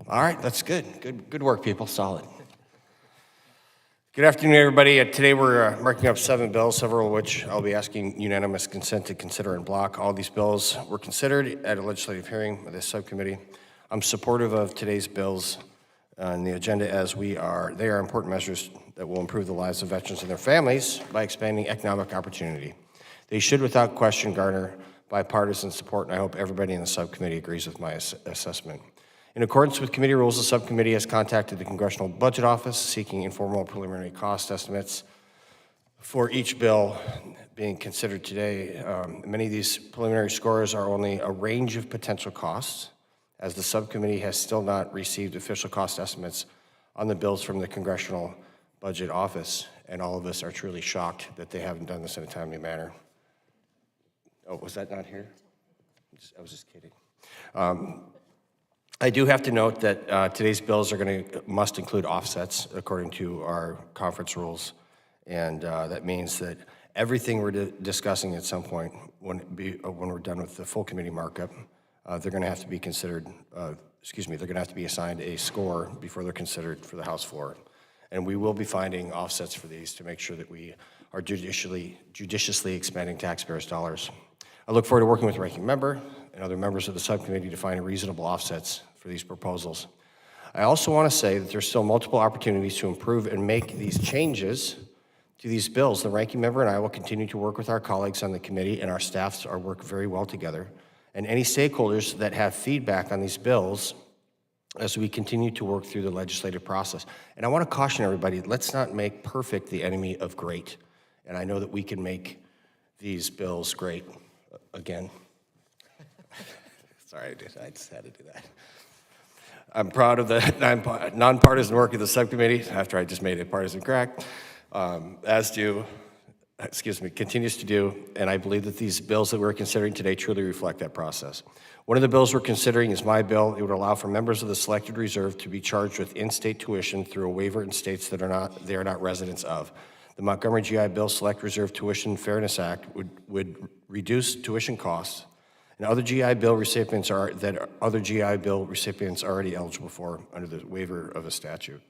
All right, that's good. Good work, people. Solid. Good afternoon, everybody. Today we're marking up 7 bills, several of which I'll be asking unanimous consent to consider in block. All these bills were considered at a legislative hearing with this subcommittee. I'm supportive of today's bills on the agenda as they are important measures that will improve the lives of veterans and their families by expanding economic opportunity. They should, without question, garner bipartisan support, and I hope everybody in the subcommittee agrees with my assessment. In accordance with committee rules, the subcommittee has contacted the Congressional Budget Office seeking informal preliminary cost estimates for each bill being considered today. Many of these preliminary scores are only a range of potential costs, as the subcommittee has still not received official cost estimates on the bills from the Congressional Budget Office, and all of us are truly shocked that they haven't done this in a timely manner. Oh, was that not here? I was just kidding. I do have to note that today's bills must include offsets according to our conference rules, and that means that everything we're discussing at some point, when we're done with the full committee markup, they're going to have to be considered. They're going to have to be assigned a score before they're considered for the House floor, and we will be finding offsets for these to make sure that we are judiciously expending taxpayers' dollars. I look forward to working with the ranking member and other members of the subcommittee to find reasonable offsets for these proposals. I also want to say that there's still multiple opportunities to improve and make these changes to these bills. The ranking member and I will continue to work with our colleagues on the committee, and our staffs work very well together. And any stakeholders that have feedback on these bills as we continue to work through the legislative process. And I want to caution everybody, let's not make perfect the enemy of great. And I know that we can make these bills great again. Sorry, I just had to do that. I'm proud of the nonpartisan work of the subcommittee after I just made it partisan correct, continues to do, and I believe that these bills that we're considering today truly reflect that process. One of the bills we're considering is my bill. It would allow for members of the selected reserve to be charged with in-state tuition through a waiver in states that they are not residents of. The Montgomery GI Bill Select Reserve Tuition Fairness Act would reduce tuition costs and other GI Bill recipients already eligible for under the waiver of a statute.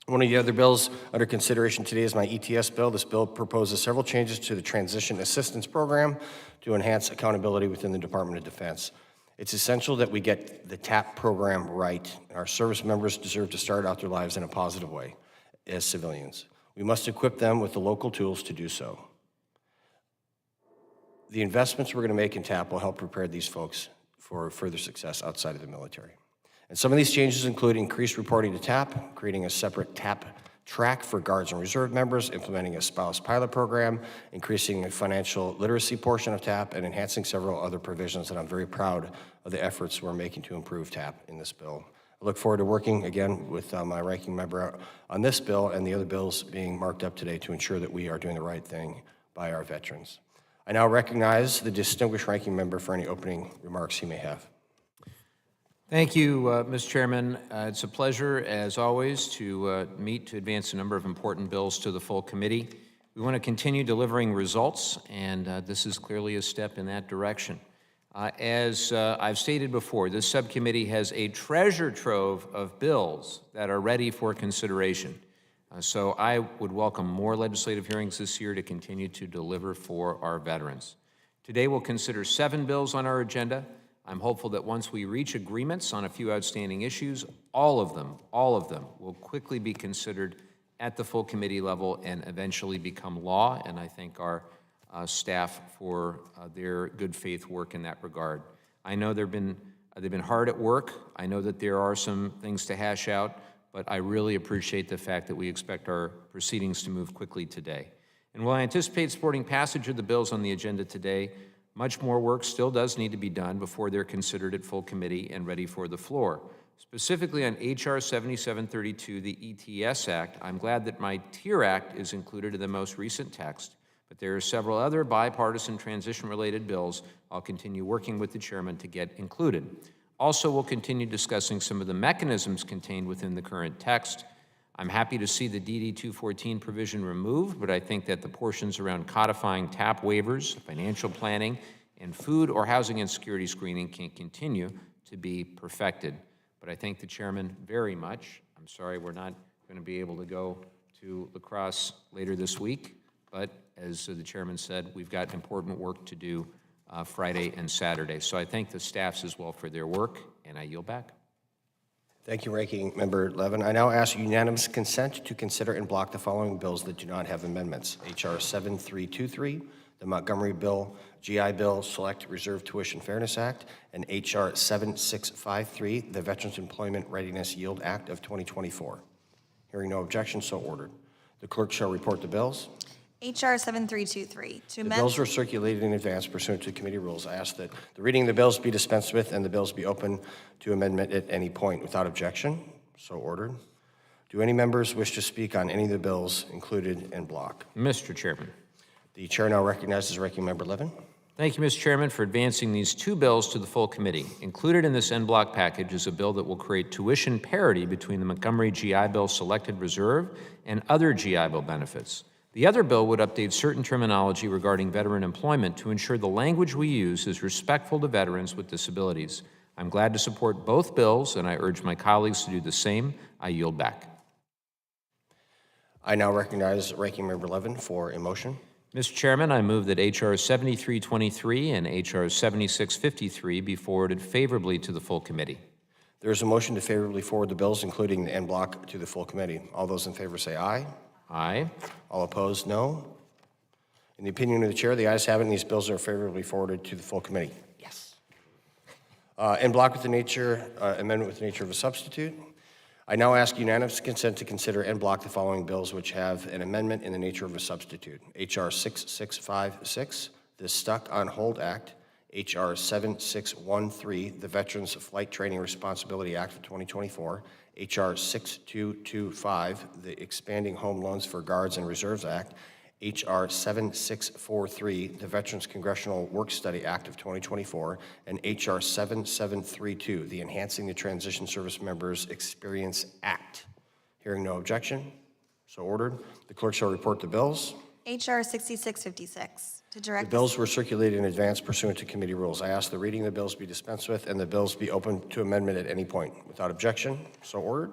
One of the other bills under consideration today is my ETS bill. This bill proposes several changes to the Transition Assistance Program to enhance accountability within the Department of Defense. It's essential that we get the TAP program right. Our service members deserve to start out their lives in a positive way as civilians. We must equip them with the local tools to do so. The investments we're going to make in TAP will help prepare these folks for further success outside of the military. And some of these changes include increased reporting to TAP, creating a separate TAP track for Guards and Reserve members, implementing a spouse pilot program, increasing the financial literacy portion of TAP, and enhancing several other provisions that I'm very proud of the efforts we're making to improve TAP in this bill. I look forward to working again with my ranking member on this bill and the other bills being marked up today to ensure that we are doing the right thing by our veterans. I now recognize the distinguished ranking member for any opening remarks he may have. Thank you, Mr. Chairman. It's a pleasure, as always, to meet to advance a number of important bills to the full committee. We want to continue delivering results, and this is clearly a step in that direction. As I've stated before, this subcommittee has a treasure trove of bills that are ready for consideration. So I would welcome more legislative hearings this year to continue to deliver for our veterans. Today we'll consider 7 bills on our agenda. I'm hopeful that once we reach agreements on a few outstanding issues, all of them will quickly be considered at the full committee level and eventually become law, and I thank our staff for their good faith work in that regard. I know they've been hard at work. I know that there are some things to hash out, but I really appreciate the fact that we expect our proceedings to move quickly today. And while I anticipate supporting passage of the bills on the agenda today, much more work still does need to be done before they're considered at full committee and ready for the floor. Specifically on H.R. 7732, the ETS Act, I'm glad that my TIER Act is included in the most recent text, but there are several other bipartisan transition-related bills I'll continue working with the chairman to get included. Also, we'll continue discussing some of the mechanisms contained within the current text. I'm happy to see the DD 214 provision removed, but I think that the portions around codifying TAP waivers, financial planning, and food or housing insecurity screening can continue to be perfected. but I thank the chairman very much. I'm sorry we're not going to be able to go to lacrosse later this week, but as the chairman said, we've got important work to do Friday and Saturday. So I thank the staffs as well for their work, and I yield back. Thank you, Ranking Member Levin. I now ask unanimous consent to consider and block the following bills that do not have amendments. H.R. 7323, the Montgomery Bill, GI Bill, Select Reserve Tuition Fairness Act, and H.R. 7653, the Veterans Employment Readiness Yield Act of 2024. Hearing no objection, so ordered. The clerk shall report the bills. H.R. 7323, to The amend. bills were circulated in advance pursuant to committee rules. I ask that the reading of the bills be dispensed with and the bills be open to amendment at any point without objection. So ordered. Do any members wish to speak on any of the bills included in block? Mr. Chairman. The chair now recognizes Ranking Member Levin. Thank you, Mr. Chairman, for advancing these two bills to the full committee. Included in this en bloc package is a bill that will create tuition parity between the Montgomery GI Bill Selected Reserve and other GI Bill benefits. The other bill would update certain terminology regarding veteran employment to ensure the language we use is respectful to veterans with disabilities. I'm glad to support both bills, and I urge my colleagues to do the same. I yield back. I now recognize Ranking Member Levin for a motion. Mr. Chairman, I move that H.R. 7323 and H.R. 7653 be forwarded favorably to the full committee. There is a motion to favorably forward the bills, including the en bloc, to the full committee. All those in favor say aye. Aye. All opposed, no. In the opinion of the chair, the ayes have it, and these bills are favorably forwarded to the full committee. Yes. En bloc with the nature, amendment with the nature of a substitute. I now ask unanimous consent to consider en bloc the following bills which have an amendment in the nature of a substitute. H.R. 6656, the Stuck on Hold Act. H.R. 7613, the Veterans Flight Training Responsibility Act of 2024. H.R. 6225, the Expanding Home Loans for Guards and Reserves Act. H.R. 7643, the Veterans Congressional Work Study Act of 2024, and H.R. 7732, the Enhancing the Transition Service Members Experience Act. Hearing no objection, so ordered. The clerk shall report the bills. H.R. 6656, to The direct. bills were circulated in advance pursuant to committee rules. I ask the reading of the bills be dispensed with and the bills be open to amendment at any point. Without objection, so ordered.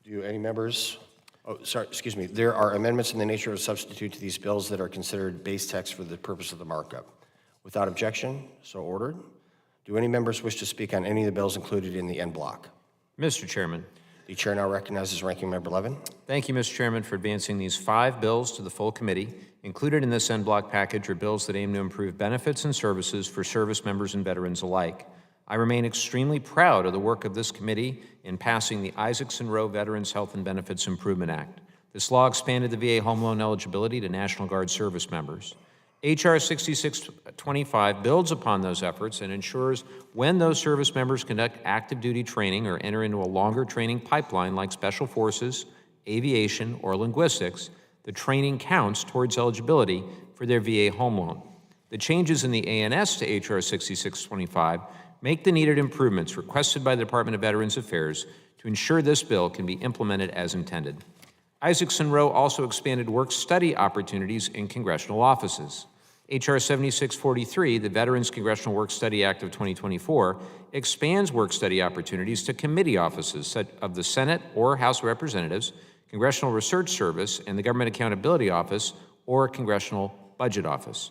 Do any members... Oh, sorry, excuse me. There are amendments in the nature of a substitute to these bills that are considered base text for the purpose of the markup. Without objection, so ordered. Do any members wish to speak on any of the bills included in the en bloc? Mr. Chairman. The chair now recognizes Ranking Member Levin. Thank you, Mr. Chairman, for advancing these 5 bills to the full committee. Included in this en bloc package are bills that aim to improve benefits and services for service members and veterans alike. I remain extremely proud of the work of this committee in passing the Isaacson-Rowe Veterans Health and Benefits Improvement Act. This law expanded the VA home loan eligibility to National Guard service members. H.R. 6625 builds upon those efforts and ensures when those service members conduct active duty training or enter into a longer training pipeline like Special Forces, aviation, or linguistics, the training counts towards eligibility for their VA home loan. The changes in the ANS to H.R. 6625 make the needed improvements requested by the Department of Veterans Affairs to ensure this bill can be implemented as intended. Isaacson-Rowe also expanded work-study opportunities in congressional offices. H.R. 7643, the Veterans Congressional Work-Study Act of 2024, expands work-study opportunities to committee offices of the Senate or House of Representatives, Congressional Research Service, and the Government Accountability Office or Congressional Budget Office.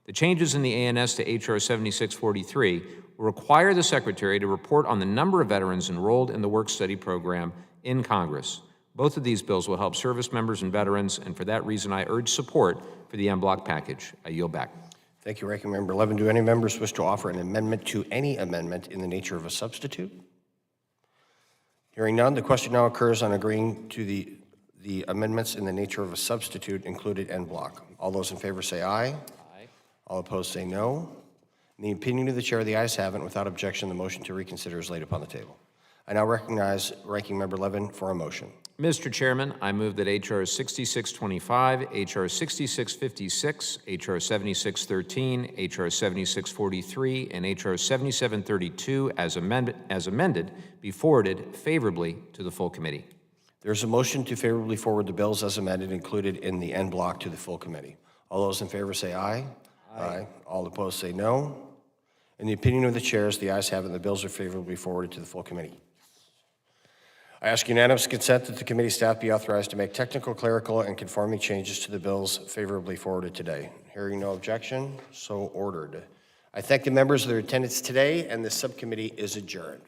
The changes in the ANS to H.R. 7643 will require the Secretary to report on the number of veterans enrolled in the work-study program in Congress. Both of these bills will help service members and veterans, and for that reason, I urge support for the en bloc package. I yield back. Thank you, Ranking Member Levin. Do any members wish to offer an amendment to any amendment in the nature of a substitute? Hearing none, the question now occurs on agreeing to the amendments in the nature of a substitute included en bloc. All those in favor say aye. Aye. All opposed say no. In the opinion of the chair, the ayes have it. Without objection, the motion to reconsider is laid upon the table. I now recognize Ranking Member Levin for a motion. Mr. Chairman, I move that H.R. 6625, H.R. 6656, H.R. 7613, H.R. 7643, and H.R. 7732 as amended be forwarded favorably to the full committee. There's a motion to favorably forward the bills as amended included in the en bloc to the full committee. All those in favor say aye. Aye. All opposed say no. In the opinion of the chairs, the ayes have it, and the bills are favorably forwarded to the full committee. I ask unanimous consent that the committee staff be authorized to make technical, clerical, and conforming changes to the bills favorably forwarded today. Hearing no objection, so ordered. I thank the members of their attendance today, and the subcommittee is adjourned.